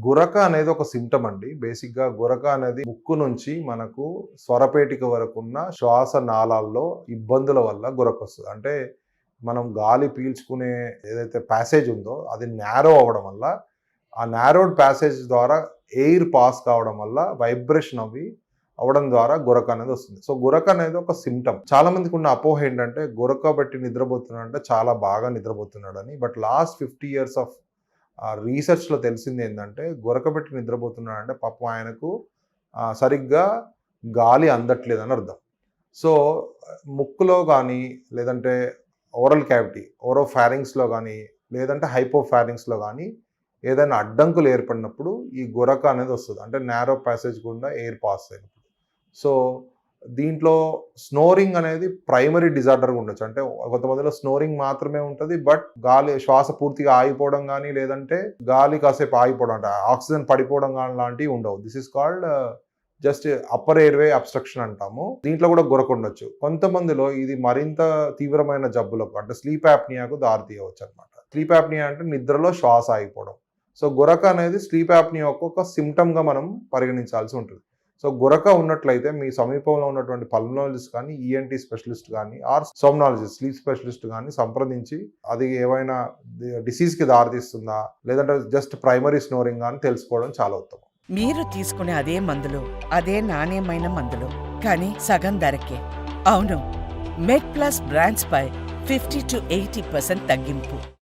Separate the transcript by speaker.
Speaker 1: గురక అనేది ఒక సిమ్టమ్ అండి. బేసిక్‌గా గురక అనేది ముక్కు నుంచి మనకు స్వరపేటిక వరకున్న శ్వాస నాళాల్లో ఇబ్బందుల వల్ల గురకొస్తది. అంటే మనం గాలి పీల్చుకునే ఏదైతే ప్యాసేజ్ ఉందో అది న్యారో అవ్వడం వల్ల, ఆ న్యారోడ్ ప్యాసేజ్ ద్వారా ఎయిర్ పాస్ కావడం వల్ల వైబ్రేషన్ అవ్వడం ద్వారా గురక అనేది వస్తుంది. సో, గురక అనేది ఒక సిమ్టమ్. చాలా మందికి ఉన్న అపోహ ఏంటంటే గురక బట్టి నిద్రపోతున్నాడంటే చాలా బాగా నిద్రపోతున్నాడని. బట్ లాస్ట్ 50 ఇయర్స్ ఆఫ్ రీసెర్చ్‌లో తెలిసిందేందంటే, గురకబెట్టి నిద్రపోతున్నాడంటే పాపం ఆయనకు సరిగ్గా గాలి అందట్లేదని అర్థం. సో, ముక్కులో గానీ, లేదంటే ఓరల్ క్యావిటీ, ఓరోఫారింక్స్‌లో గానీ, లేదంటే హైపోఫారింక్స్‌లో గానీ ఏదైనా అడ్డంకులు ఏర్పడినప్పుడు ఈ గురక అనేది వస్తది. అంటే నారో ప్యాసేజ్ గుండా ఎయిర్ పాస్ అయినప్పుడు. సో, దీంట్లో స్నోరింగ్ అనేది ప్రైమరీ డిజార్డర్‌గా ఉండొచ్చు. అంటే కొంతమందిలో స్నోరింగ్ మాత్రమే ఉంటది. బట్ శ్వాస పూర్తిగా ఆగిపోవడం గానీ, లేదంటే గాలి కాసేపు ఆగిపోవడం అంటే ఆక్సిజన్ పడిపోవడం గాని లాంటివి ఉండవు. This is called just upper airway obstruction అంటాము. దీంట్లో కూడా గురక ఉండొచ్చు. కొంతమందిలో ఇది మరింత తీవ్రమైన జబ్బులకు అంటే స్లీప్ యాప్నియాకు దారి తీయవచ్చనమాట. స్లీప్ యాప్నియా అంటే నిద్రలో శ్వాస ఆగిపోవడం. సో, గురక అనేది స్లీప్ యాప్నియా యొక్క ఒక సిమ్టమ్‌గా మనం పరిగణించాల్సి ఉంటుంది. సో, గురక ఉన్నట్లయితే మీ సమీపంలో ఉన్నటువంటి పల్మనాలజిస్ట్ కానీ, ఈఎన్‌టీ స్పెషలిస్ట్ కానీ ఆర్ సోమ్నాలజిస్ట్ స్లీప్ స్పెషలిస్ట్ గాని సంప్రదించి అది ఏవైనా డిసీజ్‌కి దారితీస్తుందా? లేదంటే జస్ట్ ప్రైమరీ స్నోరింగా అని తెలుసుకోవడం చాలా ఉత్తమం.
Speaker 2: మీరు తీసుకునే అదే మందులు, అదే నాణ్యమైన మందులు, కానీ సగం ధరకే. అవును, మెడ్ ప్లస్ బ్రాండ్స్ పై 50 to 80% తగ్గింపు.